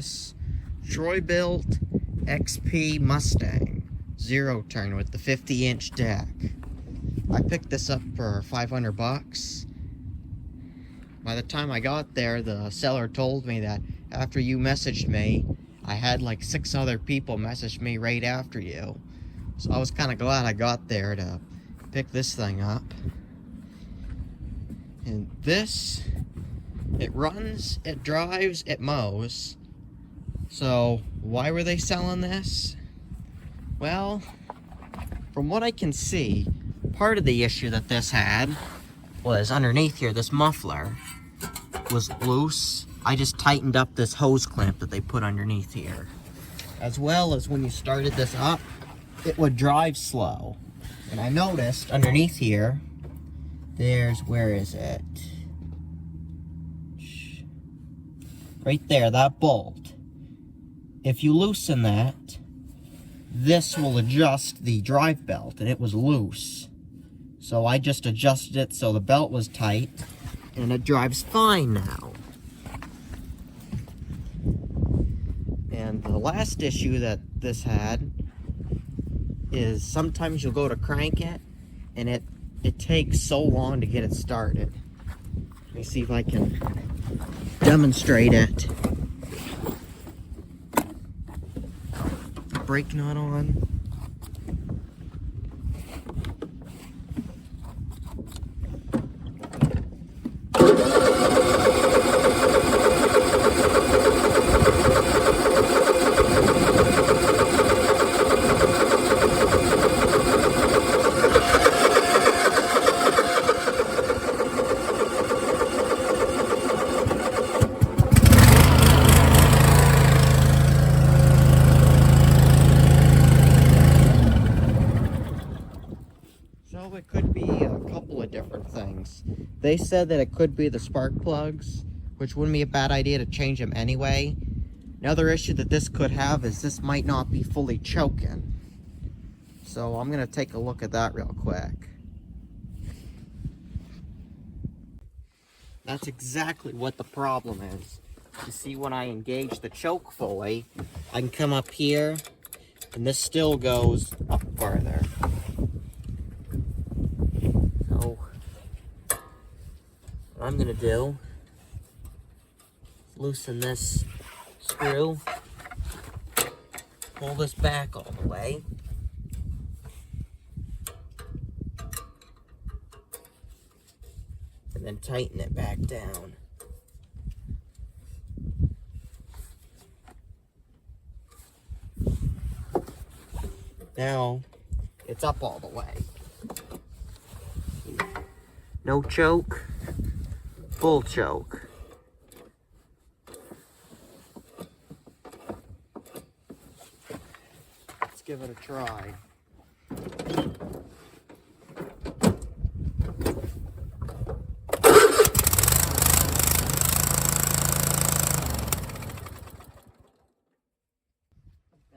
this Troy-Bilt XP Mustang zero turn with the 50-inch deck. I picked this up for $500. By the time I got there, the seller told me that after you messaged me, I had like 6 other people message me right after you. So I was kind of glad I got there to pick this thing up. And this, it runs, it drives, it mows. So why were they selling this? Well, from what I can see, part of the issue that this had was underneath here, this muffler was loose. I just tightened up this hose clamp that they put underneath here. As well as when you started this up, it would drive slow. And I noticed underneath here, there's, where is it? Right there, that bolt. If you loosen that, this will adjust the drive belt, and it was loose. So I just adjusted it so the belt was tight, and it drives fine now. And the last issue that this had is sometimes you'll go to crank it, and it takes so long to get it started. Let me see if I can demonstrate it. Brake nut on. So it could be a couple of different things. They said that it could be the spark plugs, which wouldn't be a bad idea to change them anyway. Another issue that this could have is this might not be fully choking. So I'm going to take a look at that real quick. That's exactly what the problem is. You see, when I engage the choke fully, I can come up here, and this still goes up farther. So, what I'm gonna do, loosen this screw, pull this back all the way. And then tighten it back down. Now, it's up all the way. No choke, full choke. Let's give it a try.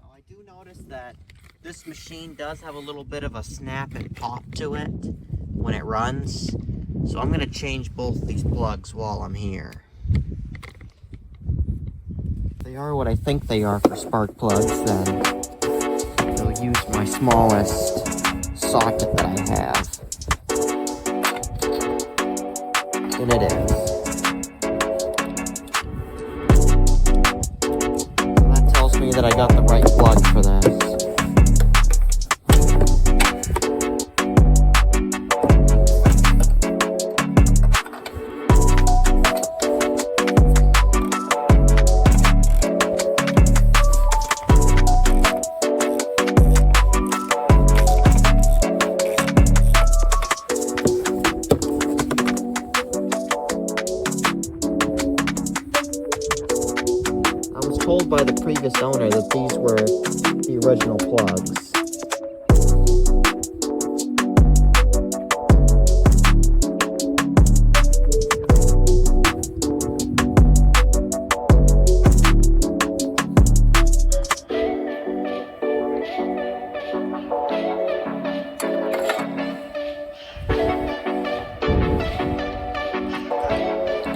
I do notice that this machine does have a little bit of a snap and pop to it when it runs. So I'm going to change both these plugs while I'm here. If they are what I think they are for spark plugs, then I'll use my smallest socket that I have. And it is. That tells me that I got the right plug for this. Told by the previous owner that these were the original plugs.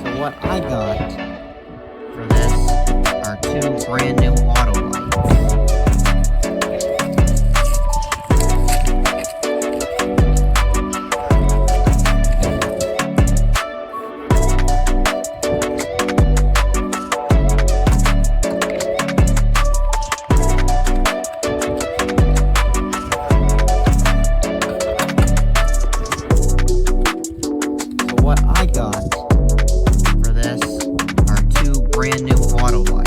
So what I got for this are two brand new Autolite. So what I got for this are two brand new Autolites.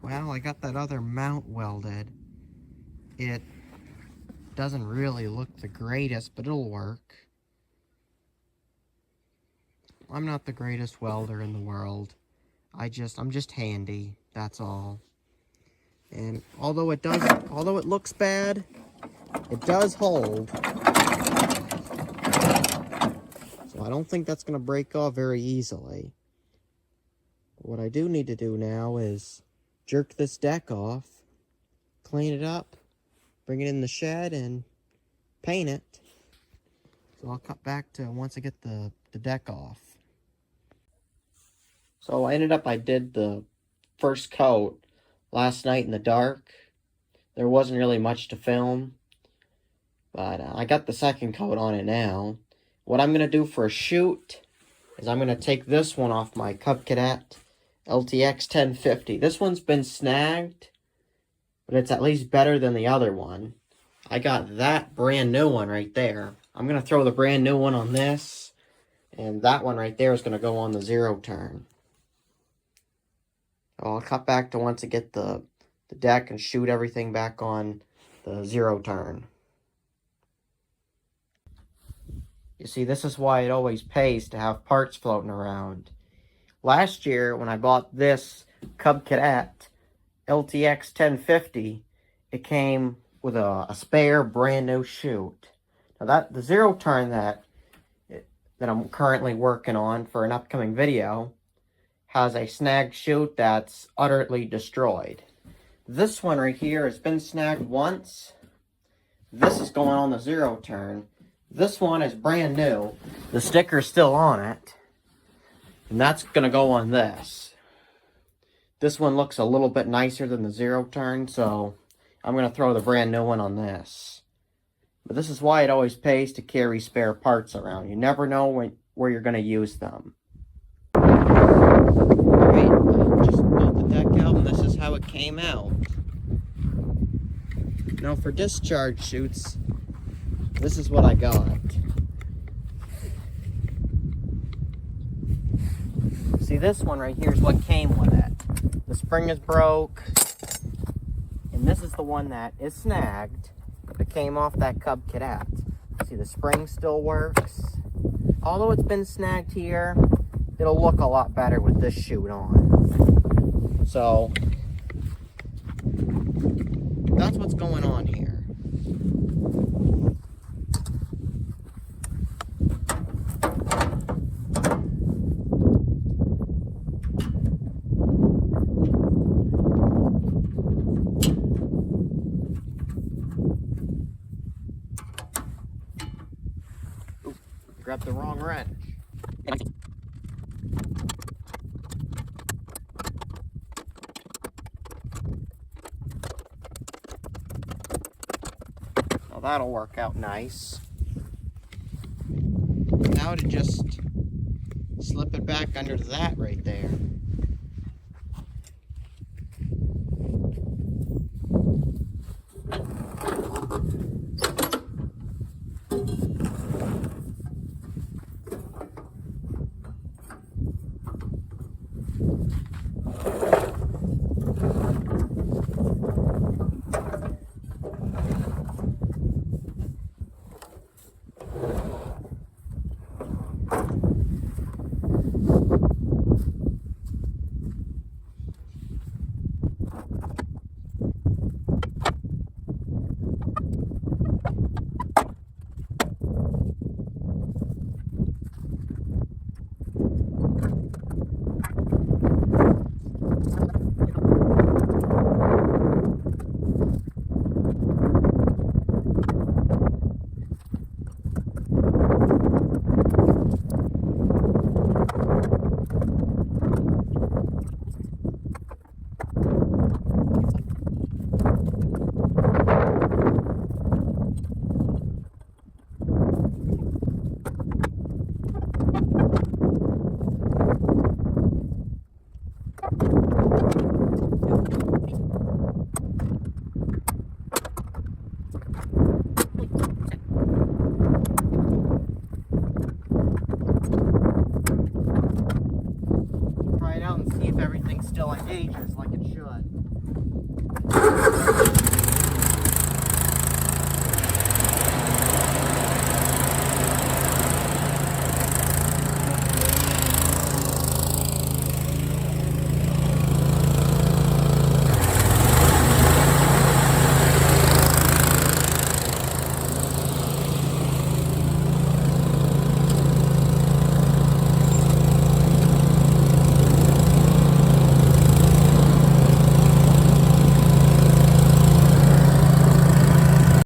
Well, I got that other mount welded. It doesn't really look the greatest, but it'll work. I'm not the greatest welder in the world. I'm just handy, that's all. And although it looks bad, it does hold. So I don't think that's gonna break off very easily. What I do need to do now is jerk this deck off, clean it up, bring it in the shed, and paint it. So I'll cut back to once I get the deck off. So I did the first coat last night in the dark. There wasn't really much to film, but I got the second coat on it now. What I'm going to do for a shoot is I'm going to take this one off my Cub Cadet LTX 1050. This one's been snagged, but it's at least better than the other one. I got that brand new one right there. I'm going to throw the brand new one on this, and that one right there is going to go on the zero turn. So I'll cut back to once I get the deck and shoot everything back on the zero turn. You see, this is why it always pays to have parts floating around. Last year, when I bought this Cub Cadet LTX 1050, it came with a spare brand new chute. Now the zero turn that I'm currently working on for an upcoming video has a snagged chute that's utterly destroyed. This one right here has been snagged once. This is going on the zero turn. This one is brand new. The sticker's still on it. And that's going to go on this. This one looks a little bit nicer than the zero turn, so I'm going to throw the brand new one on this. But this is why it always pays to carry spare parts around. You never know where you're going to use them. Alright, I just built the deck out and this is how it came out. Now for discharge chutes, this is what I got. See, this one right here is what came with it. The spring is broke, and this is the one that is snagged. It came off that Cub Cadet. See, the spring still works. Although it's been snagged here, it'll look a lot better with this chute on. So, that's what's going on here. Grabbed the wrong wrench. Now that'll work out nice. Now to just slip it back under that right there.